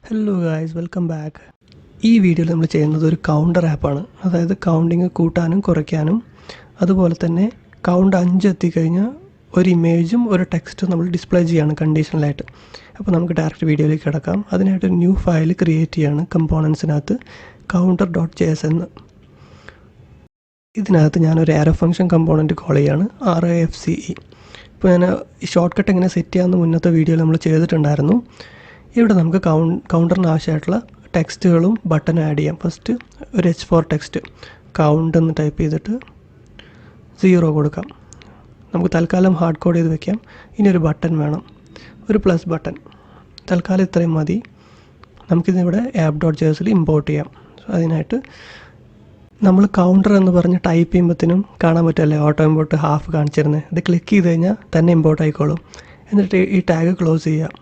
Hello guys, welcome back. ഈ വീഡിയോയിൽ നമ്മൾ ചെയ്യുന്നത് ഒരു കൗണ്ടർ ആപ്പാണ്. അതായത് കൗണ്ടിങ് കൂട്ടാനും കുറയ്ക്കാനും, അതുപോലെ തന്നെ കൗണ്ട് 5 എത്തിക്കഴിഞ്ഞാൽ ഒരു ഇമേജും ഒരു ടെക്സ്റ്റും നമ്മൾ ഡിസ്പ്ലേ ചെയ്യാണ് കണ്ടീഷണലായിട്ട്. അപ്പോൾ നമുക്ക് ഡയറക്റ്റ് വീഡിയോയിലേക്ക് കിടക്കാം. അതിനായിട്ട് ഒരു ന്യൂ ഫയൽ ക്രിയേറ്റ് ചെയ്യാണ് കമ്പോണൻസിനകത്ത് counter.js എന്ന്. ഇതിനകത്ത് ഞാനൊരു ആരോ ഫംഗ്ഷൻ കമ്പോണൻറ്റ് കോൾ ചെയ്യാണ്, RAFCE. ഇപ്പോൾ ഞാൻ ഈ ഷോർട്ട് കട്ട് എങ്ങനെ സെറ്റ് ചെയ്യാമെന്ന് മുന്നത്തെ വീഡിയോയിൽ നമ്മൾ ചെയ്തിട്ടുണ്ടായിരുന്നു. ഇവിടെ നമുക്ക് കൗണ്ടറിന് ആവശ്യമായിട്ടുള്ള ടെക്സ്റ്റുകളും ബട്ടനും ആഡ് ചെയ്യാം. ഫസ്റ്റ് ഒരു H4 ടെക്സ്റ്റ് കൗണ്ട് എന്ന് ടൈപ്പ് ചെയ്തിട്ട് 0 കൊടുക്കാം. നമുക്ക് തൽക്കാലം ഹാർഡ് കോഡ് ചെയ്ത് വെക്കാം. ഇനി ഒരു ബട്ടൺ വേണം, ഒരു പ്ലസ് ബട്ടൺ. തൽക്കാലം ഇത്രയും മതി. നമുക്കിതിവിടെ app.jsൽ ഇമ്പോർട്ട് ചെയ്യാം. അതിനായിട്ട് നമ്മൾ കൗണ്ടർ എന്ന് പറഞ്ഞ് ടൈപ്പ് ചെയ്യുമ്പോഴത്തേനും കാണാൻ പറ്റുമല്ലേ ഓട്ടോ ഇമ്പോർട്ട് ഹാഫ് കാണിച്ചിരുന്നത്. ഇത് ക്ലിക്ക് ചെയ്ത് കഴിഞ്ഞാൽ തന്നെ ഇമ്പോർട്ട് ആയിക്കോളും. എന്നിട്ട് ഈ ടാഗ് ക്ലോസ് ചെയ്യുക.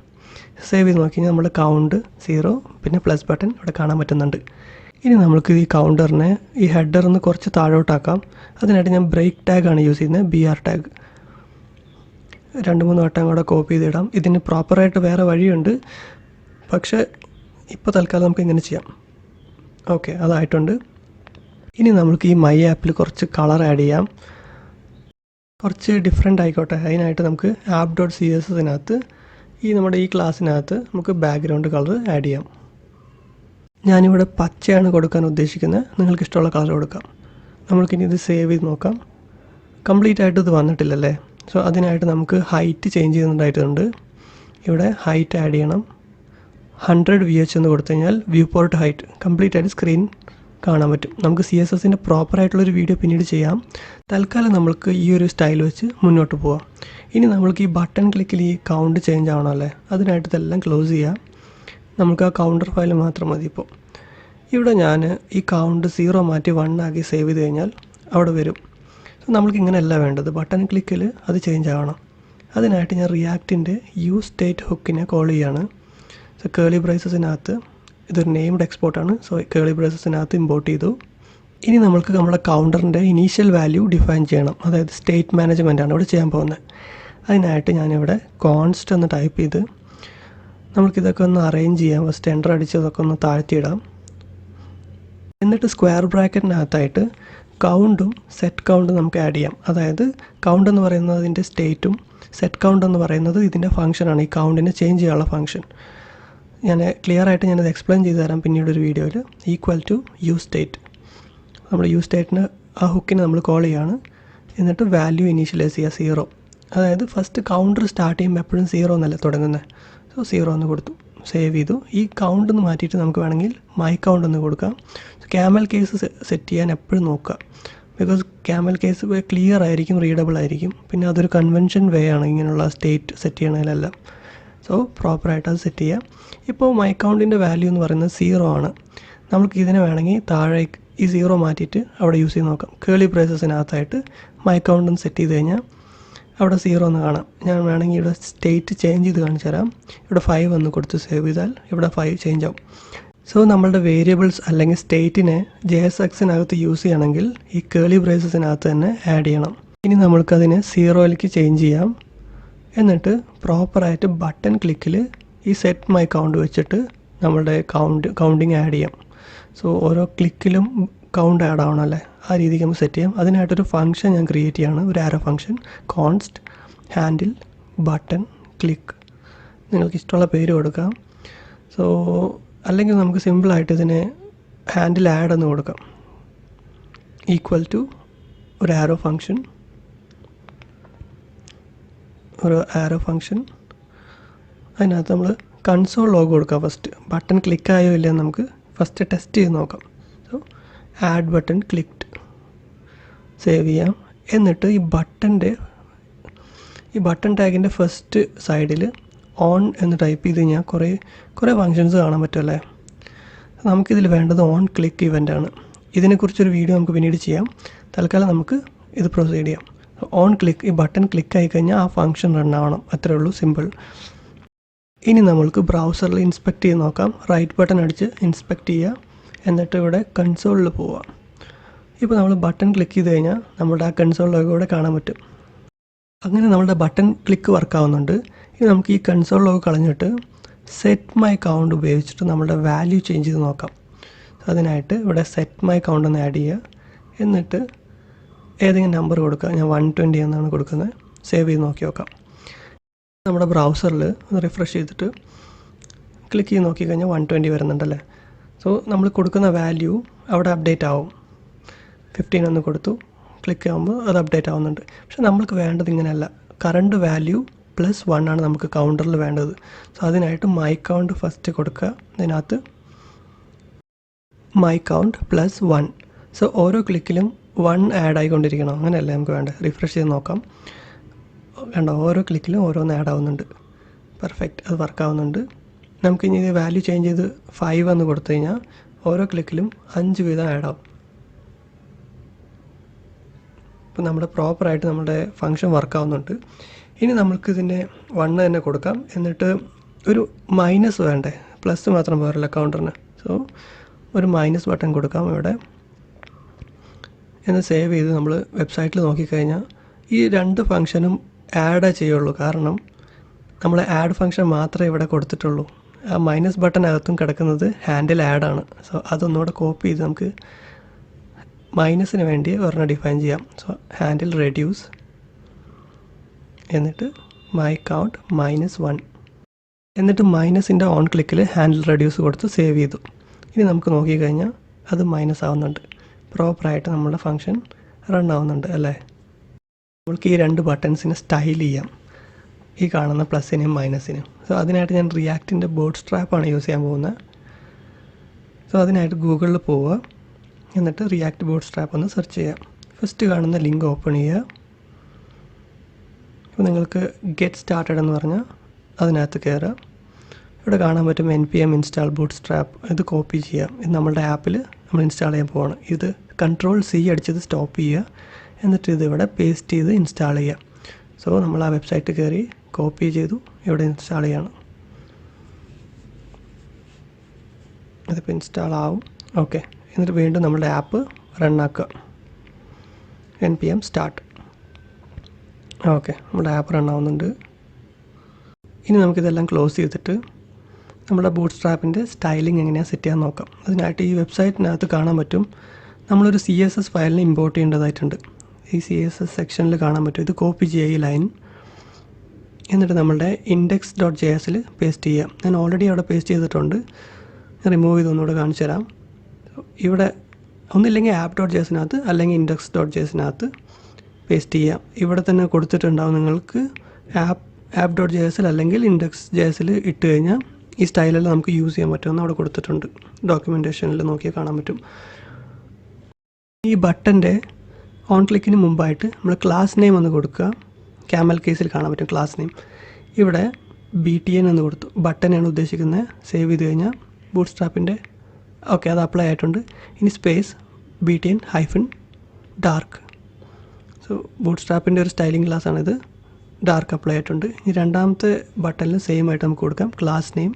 സേവ് ചെയ്ത് നോക്കി കഴിഞ്ഞാൽ നമ്മുടെ കൗണ്ട് 0 പിന്നെ പ്ലസ് ബട്ടൺ ഇവിടെ കാണാൻ പറ്റുന്നുണ്ട്. ഇനി നമുക്ക് ഈ കൗണ്ടറിനെ ഈ ഹെഡറിന്ന് കുറച്ച് താഴോട്ടാക്കാം. അതിനായിട്ട് ഞാൻ ബ്രേക്ക് ടാഗാണ് യൂസ് ചെയ്യുന്നത്, BR ടാഗ്. 2-3 വട്ടം കൂടെ കോപ്പി ചെയ്തിടാം. ഇതിന് പ്രോപ്പറായിട്ട് വേറെ വഴിയുണ്ട്, പക്ഷേ ഇപ്പോൾ തൽക്കാലം നമുക്ക് ഇങ്ങനെ ചെയ്യാം. ഓക്കെ, അതായിട്ടുണ്ട്. ഇനി നമുക്ക് ഈ മൈ ആപ്പിൽ കുറച്ച് കളർ ആഡ് ചെയ്യാം, കുറച്ച് ഡിഫറെൻ്റ് ആയിക്കോട്ടെ. അതിനായിട്ട് നമുക്ക് app.csനകത്ത് നമ്മുടെ ഈ ക്ലാസ്സിനകത്ത് നമുക്ക് ബാക്ക്ഗ്രൗണ്ട് കളർ ആഡ് ചെയ്യാം. ഞാനിവിടെ പച്ചയാണ് കൊടുക്കാൻ ഉദ്ദേശിക്കുന്നത്, നിങ്ങൾക്ക് ഇഷ്ടമുള്ള കളർ കൊടുക്കാം. നമ്മൾക്കിനി ഇത് സേവ് ചെയ്ത് നോക്കാം. കംപ്ലീറ്റ് ആയിട്ട് ഇത് വന്നിട്ടില്ലല്ലേ. സോ അതിനായിട്ട് നമുക്ക് ഹൈറ്റ് ചേഞ്ച് ചെയ്യുന്നുണ്ടായിട്ടുണ്ട്. ഇവിടെ ഹൈറ്റ് ആഡ് ചെയ്യണം. 100 VH എന്ന് കൊടുത്തു കഴിഞ്ഞാൽ വ്യൂ പോർട്ട് ഹൈറ്റ് കംപ്ലീറ്റ് ആയിട്ട് സ്ക്രീൻ കാണാൻ പറ്റും. നമുക്ക് CSSൻ്റെ പ്രോപ്പറായിട്ടുള്ളൊരു വീഡിയോ പിന്നീട് ചെയ്യാം. തൽക്കാലം നമുക്ക് ഈ ഒരു സ്റ്റൈൽ വെച്ച് മുന്നോട്ട് പോവാം. ഇനി നമ്മൾക്ക് ഈ ബട്ടൺ ക്ലിക്കിൽ ഈ കൗണ്ട് ചേഞ്ച് ആവണമല്ലേ, അതിനായിട്ട് ഇതെല്ലാം ക്ലോസ് ചെയ്യാം. നമുക്ക് ആ കൗണ്ടർ ഫയൽ മാത്രം മതി. ഇപ്പോൾ ഇവിടെ ഞാൻ ഈ കൗണ്ട് 0 മാറ്റി 1 ആക്കി സേവ് ചെയ്ത് കഴിഞ്ഞാൽ അവിടെ വരും. നമ്മൾക്ക് ഇങ്ങനെയല്ല വേണ്ടത്, ബട്ടൺ ക്ലിക്കിൽ അത് ചേഞ്ച് ആവണം. അതിനായിട്ട് ഞാൻ റിയാക്റ്റിൻ്റെ യൂസ് സ്റ്റേറ്റ് ഹുക്കിനെ കോൾ ചെയ്യാണ്. സോ കേളി ബ്രേസസിനകത്ത് ഇതൊരു നെയിംഡ് എക്സ്പോർട്ടാണ്. സോ കേളി ബ്രേസസിനകത്ത് ഇമ്പോർട്ട് ചെയ്തു. ഇനി നമ്മൾക്ക് നമ്മുടെ കൗണ്ടറിൻ്റെ ഇനീഷ്യൽ വാല്യൂ ഡിഫൈൻ ചെയ്യണം. അതായത് സ്റ്റേറ്റ് മാനേജ്മെൻറ്റാണ് ഇവിടെ ചെയ്യാൻ പോകുന്നത്. അതിനായിട്ട് ഞാനിവിടെ കോൺസ്റ്റ് എന്ന് ടൈപ്പ് ചെയ്ത് നമുക്കിതൊക്കെ ഒന്ന് അറേഞ്ച് ചെയ്യാം. ഫസ്റ്റ് എൻ്റർ അടിച്ചതൊക്കെ ഒന്ന് താഴ്ത്തിയിടാം. എന്നിട്ട് സ്ക്വയർ ബ്രാക്കറ്റിനകത്തായിട്ട് കൗണ്ടും സെറ്റ് കൗണ്ടും നമുക്ക് ആഡ് ചെയ്യാം. അതായത് കൗണ്ട് എന്ന് പറയുന്നത് ഇതിൻ്റെ സ്റ്റേറ്റും സെറ്റ് കൗണ്ട് എന്ന് പറയുന്നത് ഇതിൻ്റെ ഫംഗ്ഷനാണ്, ഈ കൗണ്ടിനെ ചേഞ്ച് ചെയ്യാനുള്ള ഫംഗ്ഷൻ. ഞാൻ ക്ലിയർ ആയിട്ട് ഞാനത് എക്സ്പ്ലെയിൻ ചെയ്ത് തരാം പിന്നീടൊരു വീഡിയോയിൽ. ഈക്വൽ ടു യൂസ് സ്റ്റേറ്റ്, നമ്മൾ യൂസ് സ്റ്റേറ്റിന് ആ ഹുക്കിനെ നമ്മൾ കോൾ ചെയ്യാണ്. എന്നിട്ട് വാല്യൂ ഇനീഷ്യലൈസ് ചെയ്യുക 0. അതായത് ഫസ്റ്റ് കൗണ്ടർ സ്റ്റാർട്ട് ചെയ്യുമ്പോൾ എപ്പോഴും 0 എന്നല്ല തുടങ്ങുന്നത്. സോ 0 എന്ന് കൊടുത്തു, സേവ് ചെയ്തു. ഈ കൗണ്ട് എന്ന് മാറ്റിയിട്ട് നമുക്ക് വേണമെങ്കിൽ മൈ കൗണ്ട് എന്ന് കൊടുക്കാം. ക്യാമൽ കേസ് സെറ്റ് ചെയ്യാൻ എപ്പോഴും നോക്കുക. ബിക്കോസ് ക്യാമൽ കേസ് ക്ലിയർ ആയിരിക്കും, റീഡബിൾ ആയിരിക്കും. പിന്നെ അതൊരു കൺവെൻഷൻ വേ ആണ് ഇങ്ങനെയുള്ള സ്റ്റേറ്റ് സെറ്റ് ചെയ്യണതിലെല്ലാം. സോ പ്രോപ്പറായിട്ട് അത് സെറ്റ് ചെയ്യാം. ഇപ്പോൾ മൈ കൗണ്ടിൻ്റെ വാല്യൂ എന്ന് പറയുന്നത് 0 ആണ്. നമുക്ക് ഇതിനെ വേണമെങ്കിൽ താഴെ ഈ 0 മാറ്റിയിട്ട് അവിടെ യൂസ് ചെയ്ത് നോക്കാം. കേളി ബ്രേസസിനകത്തായിട്ട് മൈ കൗണ്ട് എന്ന് സെറ്റ് ചെയ്ത് കഴിഞ്ഞാൽ അവിടെ 0 എന്ന് കാണാം. ഞാൻ വേണമെങ്കിൽ ഇവിടെ സ്റ്റേറ്റ് ചേഞ്ച് ചെയ്ത് കാണിച്ചു തരാം. ഇവിടെ 5 എന്ന് കൊടുത്ത് സേവ് ചെയ്താൽ ഇവിടെ 5 ചേഞ്ച് ആവും. സോ നമ്മളുടെ വേരിയബിൾസ് അല്ലെങ്കിൽ സ്റ്റേറ്റിനെ JSXനകത്ത് യൂസ് ചെയ്യണമെങ്കിൽ ഈ കേളി ബ്രേസസിനകത്ത് തന്നെ ആഡ് ചെയ്യണം. ഇനി നമ്മൾക്കതിനെ 0ലേക്ക് ചേഞ്ച് ചെയ്യാം. എന്നിട്ട് പ്രോപ്പറായിട്ട് ബട്ടൺ ക്ലിക്കിൽ ഈ സെറ്റ് മൈ കൗണ്ട് വെച്ചിട്ട് നമ്മളുടെ കൗണ്ടിങ് ആഡ് ചെയ്യാം. സോ ഓരോ ക്ലിക്കിലും കൗണ്ട് ആഡ് ആവണമല്ലേ, ആ രീതിക്ക് നമുക്ക് സെറ്റ് ചെയ്യാം. അതിനായിട്ടൊരു ഫംഗ്ഷൻ ഞാൻ ക്രിയേറ്റ് ചെയ്യാണ്, ഒരു arrow function. Const handle button click, നിങ്ങൾക്ക് ഇഷ്ടമുള്ള പേര് കൊടുക്കാം. സോ അല്ലെങ്കിൽ നമുക്ക് സിമ്പിളായിട്ട് ഇതിനെ ഹാൻഡിൽ ആഡ് എന്ന് കൊടുക്കാം. ഈക്വൽ ടു ഒരു ആരോ ഫംഗ്ഷൻ, അതിനകത്ത് നമ്മൾ കൺസോൾ ലോഗ് കൊടുക്കാം. ഫസ്റ്റ് ബട്ടൺ ക്ലിക്കായോ ഇല്ലയെന്ന് നമുക്ക് ഫസ്റ്റ് ടെസ്റ്റ് ചെയ്ത് നോക്കാം. So add button clicked, save ചെയ്യാം. എന്നിട്ട് ഈ ബട്ടൺ ടാഗിൻ്റെ ഫസ്റ്റ് സൈഡിൽ ഓൺ എന്ന് ടൈപ്പ് ചെയ്ത് കഴിഞ്ഞാൽ കുറേ ഫങ്ഷൻസ് കാണാൻ പറ്റുമല്ലേ. നമുക്കിതിൽ വേണ്ടത് ഓൺ ക്ലിക്ക് ഇവൻ്റാണ്. ഇതിനെക്കുറിച്ചൊരു വീഡിയോ നമുക്ക് പിന്നീട് ചെയ്യാം. തൽക്കാലം നമുക്ക് ഇത് പ്രൊസീഡ് ചെയ്യാം. ഓൺ ക്ലിക്ക്, ഈ ബട്ടൺ ക്ലിക്ക് ആയി കഴിഞ്ഞാൽ ആ ഫംഗ്ഷൻ റൺ ആവണം, അത്രേ ഉള്ളൂ, സിമ്പിൾ. ഇനി നമ്മൾക്ക് ബ്രൗസറിൽ ഇൻസ്പെക്റ്റ് ചെയ്ത് നോക്കാം. റൈറ്റ് ബട്ടൺ അടിച്ച് ഇൻസ്പെക്റ്റ് ചെയ്യുക. എന്നിട്ട് ഇവിടെ കൺസോളിൽ പോവാം. ഇപ്പോൾ നമ്മൾ ബട്ടൺ ക്ലിക്ക് ചെയ്ത് കഴിഞ്ഞാൽ നമ്മുടെ ആ കൺസോളിലൊക്കെ ഇവിടെ കാണാൻ പറ്റും. അങ്ങനെ നമ്മുടെ ബട്ടൺ ക്ലിക്ക് വർക്കാവുന്നുണ്ട്. ഇനി നമുക്ക് ഈ കൺസോൾ ലോഗ് കളഞ്ഞിട്ട് സെറ്റ് മൈ കൗണ്ട് ഉപയോഗിച്ചിട്ട് നമ്മുടെ വാല്യൂ ചേഞ്ച് ചെയ്ത് നോക്കാം. അതിനായിട്ട് ഇവിടെ സെറ്റ് മൈ കൗണ്ട് ഒന്ന് ആഡ് ചെയ്യുക. എന്നിട്ട് ഏതെങ്കിലും നമ്പർ കൊടുക്കുക. ഞാൻ 120 എന്നാണ് കൊടുക്കുന്നത്. സേവ് ചെയ്ത് നോക്കി നോക്കാം. നമ്മുടെ ബ്രൗസറിൽ ഒന്ന് റിഫ്രഷ് ചെയ്തിട്ട് ക്ലിക്ക് ചെയ്ത് നോക്കിക്കഴിഞ്ഞാൽ 120 വരുന്നുണ്ടല്ലേ. സോ നമ്മൾ കൊടുക്കുന്ന വാല്യൂ അവിടെ അപ്ഡേറ്റ് ആവും. 15 എന്ന് കൊടുത്തു, ക്ലിക്ക് ആകുമ്പോൾ അത് അപ്ഡേറ്റ് ആവുന്നുണ്ട്. പക്ഷെ നമ്മൾക്ക് വേണ്ടത് ഇങ്ങനെയല്ല. കറണ്ട് വാല്യൂ +1 ആണ് നമുക്ക് കൗണ്ടറിൽ വേണ്ടത്. സോ അതിനായിട്ട് മൈ കൗണ്ട് ഫസ്റ്റ് കൊടുക്കുക. അതിനകത്ത് മൈ കൗണ്ട് +1. സോ ഓരോ ക്ലിക്കിലും 1 ആഡ് ആയിക്കൊണ്ടിരിക്കണം. അങ്ങനെയല്ലേ നമുക്ക് വേണ്ടത്. റിഫ്രഷ് ചെയ്ത് നോക്കാം. വേണ്ട, ഓരോ ക്ലിക്കിലും ഓരോന്ന് ആഡ് ആവുന്നുണ്ട്. പെർഫെക്റ്റ്, അത് വർക്ക് ആവുന്നുണ്ട്. നമുക്കിനി ഇത് വാല്യൂ ചേഞ്ച് ചെയ്ത് 5 എന്ന് കൊടുത്തു കഴിഞ്ഞാൽ ഓരോ ക്ലിക്കിലും 5 വീതം ആഡ് ആവും. ഇപ്പോൾ നമ്മുടെ പ്രോപ്പറായിട്ട് നമ്മുടെ ഫംഗ്ഷൻ വർക്ക് ആവുന്നുണ്ട്. ഇനി നമുക്ക് ഇതിൻ്റെ 1 തന്നെ കൊടുക്കാം. എന്നിട്ട് ഒരു മൈനസ് വേണ്ടേ, പ്ലസ് മാത്രം പോരല്ല കൗണ്ടറിന്. സോ ഒരു മൈനസ് ബട്ടൺ കൊടുക്കാം ഇവിടെ. എന്ന് സേവ് ചെയ്ത് നമ്മൾ വെബ്സൈറ്റിൽ നോക്കിക്കഴിഞ്ഞാൽ ഈ 2 ഫംഗ്ഷനും ആഡേ ചെയ്യുള്ളൂ. കാരണം നമ്മൾ ആഡ് ഫംഗ്ഷൻ മാത്രമേ ഇവിടെ കൊടുത്തിട്ടുള്ളൂ. ആ മൈനസ് ബട്ടനകത്തും കിടക്കുന്നത് ഹാൻഡിൽ ആഡാണ്. സോ അതൊന്നുകൂടെ കോപ്പി ചെയ്ത് നമുക്ക് മൈനസിന് വേണ്ടി ഒരെണ്ണം ഡിഫൈൻ ചെയ്യാം. സോ ഹാൻഡിൽ റെഡ്യൂസ്, എന്നിട്ട് മൈ കൗണ്ട് -1, എന്നിട്ട് മൈനസിൻ്റെ ഓൺ ക്ലിക്കിൽ ഹാൻഡിൽ റെഡ്യൂസ് കൊടുത്ത് സേവ് ചെയ്തു. ഇനി നമുക്ക് നോക്കിക്കഴിഞ്ഞാൽ അത് മൈനസ് ആവുന്നുണ്ട്. പ്രോപ്പറായിട്ട് നമ്മുടെ ഫംഗ്ഷൻ റൺ ആവുന്നുണ്ട് അല്ലേ. നമ്മൾക്ക് ഈ 2 ബട്ടൺസിനെ സ്റ്റൈൽ ചെയ്യാം, ഈ കാണുന്ന പ്ലസിനെയും മൈനസിനെയും. സോ അതിനായിട്ട് ഞാൻ റിയാക്റ്റിൻ്റെ ബോട്ട് സ്ട്രാപ്പാണ് യൂസ് ചെയ്യാൻ പോകുന്നത്. സോ അതിനായിട്ട് ഗൂഗിളിൽ പോവുക. എന്നിട്ട് റിയാക്റ്റ് ബോട്ട് സ്ട്രാപ്പ് ഒന്ന് സെർച്ച് ചെയ്യുക. ഫസ്റ്റ് കാണുന്ന ലിങ്ക് ഓപ്പൺ ചെയ്യുക. അപ്പോൾ നിങ്ങൾക്ക് ഗെറ്റ് സ്റ്റാർട്ടഡ് എന്ന് പറഞ്ഞാൽ അതിനകത്ത് കയറുക. ഇവിടെ കാണാൻ പറ്റും npm install bootstrap. ഇത് കോപ്പി ചെയ്യാം. ഇത് നമ്മളുടെ ആപ്പിൽ നമ്മൾ ഇൻസ്റ്റാൾ ചെയ്യാൻ പോവാണ്. ഇത് Ctrl+C അടിച്ചത് സ്റ്റോപ്പ് ചെയ്യുക. എന്നിട്ട് ഇതിവിടെ പേസ്റ്റ് ചെയ്ത് ഇൻസ്റ്റാൾ ചെയ്യുക. സോ നമ്മൾ ആ വെബ്സൈറ്റ് കയറി കോപ്പി ചെയ്തു ഇവിടെ ഇൻസ്റ്റാൾ ചെയ്യാണ്. ഇതിപ്പോൾ ഇൻസ്റ്റാൾ ആവും. ഓക്കെ, എന്നിട്ട് വീണ്ടും നമ്മുടെ ആപ്പ് റൺ ആക്കുക. npm start. ഓക്കെ, നമ്മുടെ ആപ്പ് റൺ ആവുന്നുണ്ട്. ഇനി നമുക്കിതെല്ലാം ക്ലോസ് ചെയ്തിട്ട് നമ്മുടെ ബൂട്ട് സ്ട്രാപ്പിൻ്റെ സ്റ്റൈലിംഗ് എങ്ങനെയാണ് സെറ്റ് ചെയ്യാൻ നോക്കാം. അതിനായിട്ട് ഈ വെബ്സൈറ്റിനകത്ത് കാണാൻ പറ്റും നമ്മളൊരു CSS ഫയലിന് ഇമ്പോർട്ട് ചെയ്യേണ്ടതായിട്ടുണ്ട്. ഈ CSS സെക്ഷനിൽ കാണാൻ പറ്റും. ഇത് കോപ്പി ചെയ്യുക ഈ ലൈൻ. എന്നിട്ട് നമ്മളുടെ index.js പേസ്റ്റ് ചെയ്യാം. ഞാൻ ഓൾറെഡി അവിടെ പേസ്റ്റ് ചെയ്തിട്ടുണ്ട്. ഞാൻ റിമൂവ് ചെയ്ത് ഒന്നുകൂടെ കാണിച്ചു തരാം. ഇവിടെ ഒന്നില്ലെങ്കിൽ app.jsനകത്ത് അല്ലെങ്കിൽ index.jsനകത്ത് പേസ്റ്റ് ചെയ്യാം. ഇവിടെ തന്നെ കൊടുത്തിട്ടുണ്ടാവും നിങ്ങൾക്ക് app.js അല്ലെങ്കിൽ index.js ഇട്ട് കഴിഞ്ഞാൽ ഈ സ്റ്റൈലെല്ലാം നമുക്ക് യൂസ് ചെയ്യാൻ പറ്റുമെന്ന് അവിടെ കൊടുത്തിട്ടുണ്ട്. ഡോക്യുമെൻറ്റേഷനിൽ നോക്കിയാൽ കാണാൻ പറ്റും. ഈ ബട്ടൻ്റെ ഓൺ ക്ലിക്കിന് മുമ്പായിട്ട് നമ്മൾ ക്ലാസ് നെയിം ഒന്ന് കൊടുക്കുക. ക്യാമൽ കേസിൽ കാണാൻ പറ്റും ക്ലാസ് നെയിം. ഇവിടെ BTN എന്ന് കൊടുത്തു. ബട്ടനാണ് ഉദ്ദേശിക്കുന്നത്. സേവ് ചെയ്ത് കഴിഞ്ഞാൽ ബൂട്ട് സ്ട്രാപ്പിൻ്റെ ഓക്കെ അത് അപ്ലൈ ആയിട്ടുണ്ട്. ഇനി സ്പേസ് BTN-ഡാർക്ക്. സോ ബൂട്ട് സ്ട്രാപ്പിൻ്റെ ഒരു സ്റ്റൈലിംഗ് ക്ലാസ്സാണിത്. ഡാർക്ക് അപ്ലൈ ആയിട്ടുണ്ട്. ഇനി രണ്ടാമത്തെ ബട്ടണിൽ സെയിം ആയിട്ട് നമുക്ക് കൊടുക്കാം. ക്ലാസ് നെയിം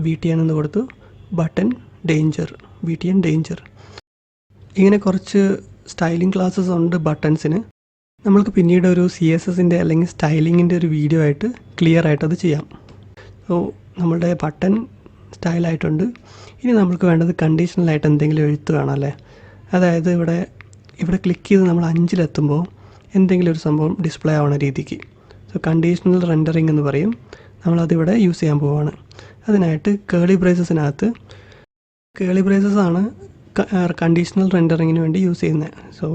BTN എന്ന് കൊടുത്തു. Button danger, BTN danger. ഇങ്ങനെ കുറച്ച് സ്റ്റൈലിംഗ് ക്ലാസ്സസ് ഉണ്ട് ബട്ടൺസിന്. നമ്മൾക്ക് പിന്നീട് ഒരു CSSൻ്റെ അല്ലെങ്കിൽ സ്റ്റൈലിങ്ങിൻ്റെ ഒരു വീഡിയോ ആയിട്ട് ക്ലിയർ ആയിട്ട് അത് ചെയ്യാം. സോ നമ്മളുടെ ബട്ടൺ സ്റ്റൈലായിട്ടുണ്ട്. ഇനി നമുക്ക് വേണ്ടത് കണ്ടീഷണലായിട്ട് എന്തെങ്കിലും എഴുത്ത് വേണം അല്ലേ. അതായത് ഇവിടെ ക്ലിക്ക് ചെയ്ത് നമ്മൾ 5-ലെത്തുമ്പോൾ എന്തെങ്കിലും ഒരു സംഭവം ഡിസ്പ്ലേ ആവുന്ന രീതിക്ക്. സോ കണ്ടീഷണൽ റെൻഡറിങ് എന്ന് പറയും. നമ്മളതിവിടെ യൂസ് ചെയ്യാൻ പോവുകയാണ്. അതിനായിട്ട് കേളി ബ്രേസസിനകത്ത് കേളി ബ്രേസസ് ആണ് കണ്ടീഷണൽ റെൻഡറിങ്ങിന് വേണ്ടി യൂസ് ചെയ്യുന്നത്. സോ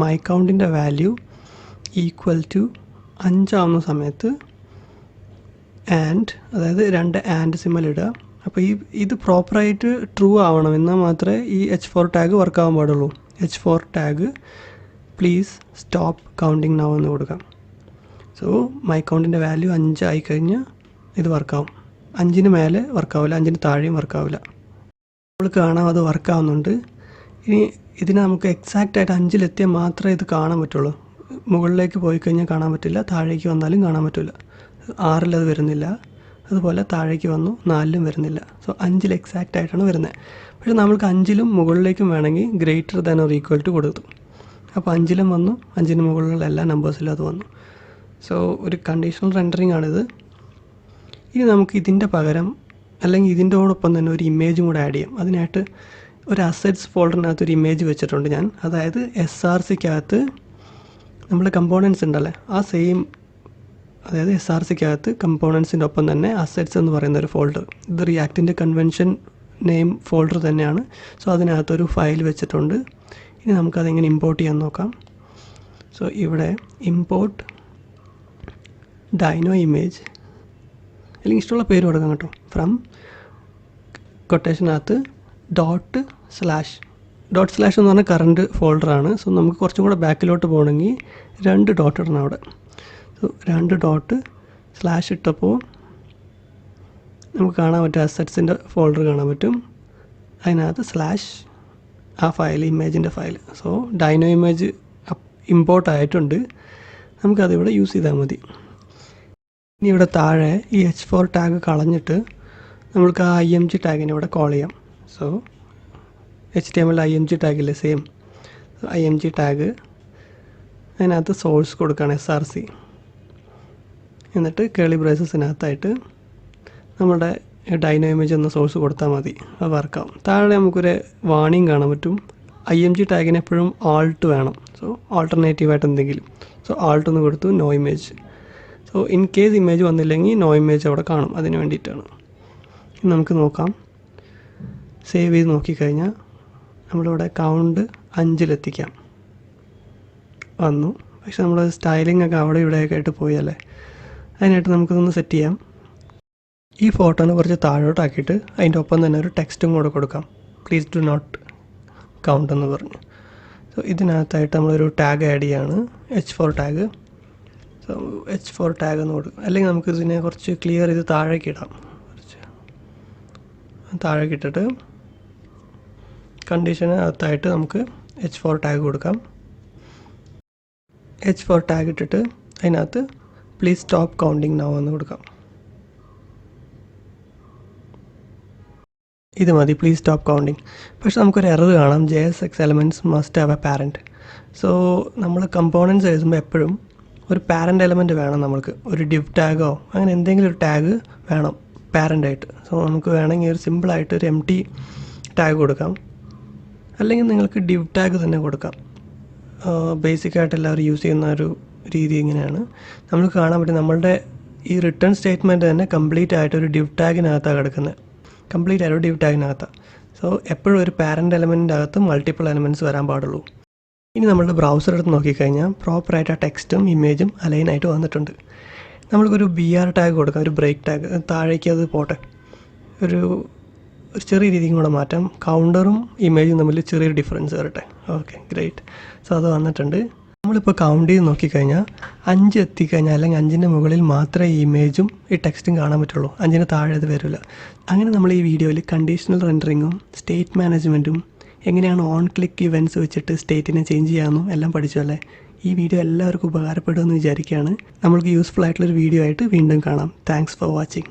മൈ കൗണ്ടിൻ്റെ വാല്യൂ = 5 ആവുന്ന സമയത്ത് അതായത് 2 ആൻഡ് സിമ്പൽ ഇടുക. അപ്പോൾ ഇത് പ്രോപ്പറായിട്ട് ട്രൂ ആവണം. എന്നാൽ മാത്രമേ ഈ H4 ടാഗ് വർക്ക് ആവാൻ പാടുള്ളൂ. H4 tag please stop counting now എന്ന് കൊടുക്കാം. സോ മൈ കൗണ്ടിൻ്റെ വാല്യൂ 5 ആയിക്കഴിഞ്ഞാൽ ഇത് വർക്കാവും. 5-ന് മേലെ വർക്കാവില്ല, 5-ന് താഴെയും വർക്കാവില്ല. നമ്മൾ കാണാം അത് വർക്കാവുന്നുണ്ട്. ഇനി ഇതിനെ നമുക്ക് എക്സാക്റ്റായിട്ട് 5-ലെത്തിയാൽ മാത്രമേ ഇത് കാണാൻ പറ്റുള്ളൂ. മുകളിലേക്ക് പോയി കഴിഞ്ഞാൽ കാണാൻ പറ്റില്ല, താഴേക്ക് വന്നാലും കാണാൻ പറ്റില്ല. 6-ൽ അത് വരുന്നില്ല, അതുപോലെ താഴേക്ക് വന്നു 4-ലും വരുന്നില്ല. സോ 5-ൽ എക്സാക്റ്റ് ആയിട്ടാണ് വരുന്നത്. പക്ഷേ നമ്മൾക്ക് 5-ലും മുകളിലേക്കും വേണമെങ്കിൽ > കൊടുത്തു. അപ്പോൾ 5-ലും വന്നു, 5-ന് മുകളിലുള്ള എല്ലാ നമ്പേഴ്സിലും അത് വന്നു. സോ ഒരു കണ്ടീഷണൽ റെൻഡറിങ് ആണിത്. ഇനി നമുക്ക് ഇതിൻ്റെ പകരം അല്ലെങ്കിൽ ഇതിൻ്റെയോടൊപ്പം തന്നെ ഒരു ഇമേജും കൂടെ ആഡ് ചെയ്യാം. അതിനായിട്ട് ഒരു അസറ്റ്സ് ഫോൾഡറിനകത്ത് ഒരു ഇമേജ് വെച്ചിട്ടുണ്ട് ഞാൻ. അതായത് SRCക്കകത്ത് നമ്മുടെ കമ്പോണൻസ് ഉണ്ടല്ലേ, ആ സെയിം, അതായത് SRCക്കകത്ത് കമ്പോണൻസിൻ്റെ ഒപ്പം തന്നെ അസറ്റ്സ് എന്ന് പറയുന്ന ഒരു ഫോൾഡർ, ഇത് റിയാക്റ്റിൻ്റെ കൺവെൻഷൻ നെയിം ഫോൾഡർ തന്നെയാണ്. സോ അതിനകത്തൊരു ഫയൽ വെച്ചിട്ടുണ്ട്. ഇനി നമുക്കതെങ്ങനെ ഇമ്പോർട്ട് ചെയ്യാൻ നോക്കാം. സോ ഇവിടെ ഇമ്പോർട്ട് ഡൈനോ ഇമേജ്, അല്ലെങ്കിൽ ഇഷ്ടമുള്ള പേര് കൊടുക്കാം കേട്ടോ, ഫ്രം കൊട്ടേഷനകത്ത് ./. എന്ന് പറഞ്ഞാൽ കറണ്ട് ഫോൾഡറാണ്. സോ നമുക്ക് കുറച്ചും കൂടെ ബാക്കിലോട്ട് പോകണമെങ്കിൽ 2 ഡോട്ട് ഇടണം അവിടെ. സോ 2 ഡോട്ട് / ഇട്ടപ്പോൾ നമുക്ക് കാണാൻ പറ്റും അസറ്റ്സിൻ്റെ ഫോൾഡർ കാണാൻ പറ്റും. അതിനകത്ത് / ആ ഫയൽ, ഇമേജിൻ്റെ file. So dino image import ആയിട്ടുണ്ട്. നമുക്കതിവിടെ യൂസ് ചെയ്താൽ മതി. ഇനി ഇവിടെ താഴെ ഈ H4 ടാഗ് കളഞ്ഞിട്ട് നമുക്ക് ആ IMG ടാഗിനെ ഇവിടെ കോൾ ചെയ്യാം. സോ HTML IMG ടാഗില്ലേ, സെയിം IMG ടാഗ്, അതിനകത്ത് സോഴ്സ് കൊടുക്കുകയാണ് SRC. എന്നിട്ട് കേളി ബ്രേസസിനകത്തായിട്ട് നമ്മുടെ ഡൈനോ ഇമേജ് എന്ന സോഴ്സ് കൊടുത്താൽ മതി, അത് വർക്കാവും. താഴെ നമുക്കൊരു വാണിംഗ് കാണാൻ പറ്റും. IMG ടാഗിന് എപ്പോഴും ആൾട്ട് വേണം. സോ ആൾട്ടർനേറ്റീവായിട്ട് എന്തെങ്കിലും. സോ ആൾട്ട് ഒന്ന് കൊടുത്തു, no image. So in case image വന്നില്ലെങ്കിൽ നോ ഇമേജ് അവിടെ കാണും, അതിന് വേണ്ടിയിട്ടാണ്. നമുക്ക് നോക്കാം. സേവ് ചെയ്ത് നോക്കിക്കഴിഞ്ഞാൽ നമ്മളിവിടെ കൗണ്ട് 5 വന്നു. പക്ഷെ നമ്മൾ സ്റ്റൈലിംഗ് ഒക്കെ അവിടെ ഇവിടെയൊക്കെ ആയിട്ട് പോയല്ലേ. അതിനായിട്ട് നമുക്കിതൊന്ന് സെറ്റ് ചെയ്യാം. ഈ ഫോട്ടോനെ കുറച്ച് താഴോട്ടാക്കിയിട്ട് അതിൻ്റെ ഒപ്പം തന്നെ ഒരു ടെക്സ്റ്റും കൂടെ കൊടുക്കാം, പ്ലീസ് ഡു നോട്ട് കൗണ്ട് എന്ന് പറഞ്ഞ്. സോ ഇതിനകത്തായിട്ട് നമ്മളൊരു ടാഗ് ആഡ് ചെയ്യാണ്, H4 tag. So H4 tag എന്ന് കൊടുക്കും. അല്ലെങ്കിൽ നമുക്ക് ഇതിനെ കുറച്ച് ക്ലിയർ ചെയ്ത് താഴേക്ക് ഇടാം. താഴേക്ക് ഇട്ടിട്ട് കണ്ടീഷനകത്തായിട്ട് നമുക്ക് H4 ടാഗ് കൊടുക്കാം. H4 ടാഗ് ഇട്ടിട്ട് അതിനകത്ത് പ്ലീസ് സ്റ്റോപ്പ് കൗണ്ടിങ് നൗ എന്ന് കൊടുക്കാം. ഇത് മതി, പ്ലീസ് സ്റ്റോപ്പ് കൗണ്ടിങ്. പക്ഷെ നമുക്കൊരു എറർ കാണാം, JSX elements must have A parent. So നമ്മൾ കമ്പോണൻറ്റ്സ് എഴുതുമ്പോൾ എപ്പോഴും ഒരു പാരൻ്റ് എലമെൻറ്റ് വേണം. നമുക്ക് ഒരു div ടാഗോ അങ്ങനെ എന്തെങ്കിലും ഒരു ടാഗ് വേണം പാരൻ്റായിട്ട്. സോ നമുക്ക് വേണമെങ്കിൽ ഒരു സിമ്പിളായിട്ട് ഒരു empty ടാഗ് കൊടുക്കാം, അല്ലെങ്കിൽ നിങ്ങൾക്ക് div ടാഗ് തന്നെ കൊടുക്കാം. ബേസിക്കായിട്ട് എല്ലാവരും യൂസ് ചെയ്യുന്ന ഒരു രീതി ഇങ്ങനെയാണ്. നമുക്ക് കാണാൻ പറ്റും നമ്മളുടെ ഈ റിട്ടേൺ സ്റ്റേറ്റ്മെൻറ്റ് തന്നെ കംപ്ലീറ്റ് ആയിട്ട് ഒരു div ടാഗിനകത്താണ് കിടക്കുന്നത്, കംപ്ലീറ്റ് ആയിട്ട് div ടാഗിനകത്താണ്. സോ എപ്പോഴും ഒരു പാരൻ്റ് എലമെൻറ്റിൻ്റെ അകത്ത് മൾട്ടിപ്പിൾ എലമെൻറ്റ്സ് വരാൻ പാടുള്ളൂ. ഇനി നമ്മളുടെ ബ്രൗസർ എടുത്ത് നോക്കിക്കഴിഞ്ഞാൽ പ്രോപ്പറായിട്ട് ആ ടെക്സ്റ്റും ഇമേജും അലൈനായിട്ട് വന്നിട്ടുണ്ട്. നമ്മൾക്കൊരു BR ടാഗ് കൊടുക്കാം, ഒരു ബ്രേക്ക് ടാഗ്, താഴേക്ക് അത് പോട്ടെ, ഒരു ചെറിയ രീതിക്കും കൂടെ മാറ്റാം. കൗണ്ടറും ഇമേജും തമ്മിൽ ചെറിയൊരു ഡിഫറൻസ് വരട്ടെ. Okay, great. സോ അത് വന്നിട്ടുണ്ട്. നമ്മളിപ്പോൾ കൗണ്ട് ചെയ്ത് നോക്കിക്കഴിഞ്ഞാൽ 5 എത്തിക്കഴിഞ്ഞാൽ, അല്ലെങ്കിൽ 5ൻ്റെ മുകളിൽ മാത്രമേ ഈ ഇമേജും ഈ ടെക്സ്റ്റും കാണാൻ പറ്റുള്ളൂ, 5ന് താഴെ അത് വരില്ല. അങ്ങനെ നമ്മൾ ഈ വീഡിയോയിൽ കണ്ടീഷണൽ റെൻഡറിങ്ങും സ്റ്റേറ്റ് മാനേജ്മെൻറ്റും എങ്ങനെയാണ് ഓൺ ക്ലിക്ക് ഇവൻറ്റ്സ് വെച്ചിട്ട് സ്റ്റേറ്റിനെ ചേഞ്ച് ചെയ്യാമെന്നും എല്ലാം പഠിച്ചു അല്ലേ. ഈ വീഡിയോ എല്ലാവർക്കും ഉപകാരപ്പെടുമെന്ന് വിചാരിക്കുകയാണ്. നമ്മൾക്ക് യൂസ്ഫുൾ ആയിട്ടുള്ളൊരു വീഡിയോ ആയിട്ട് വീണ്ടും കാണാം. Thanks for watching.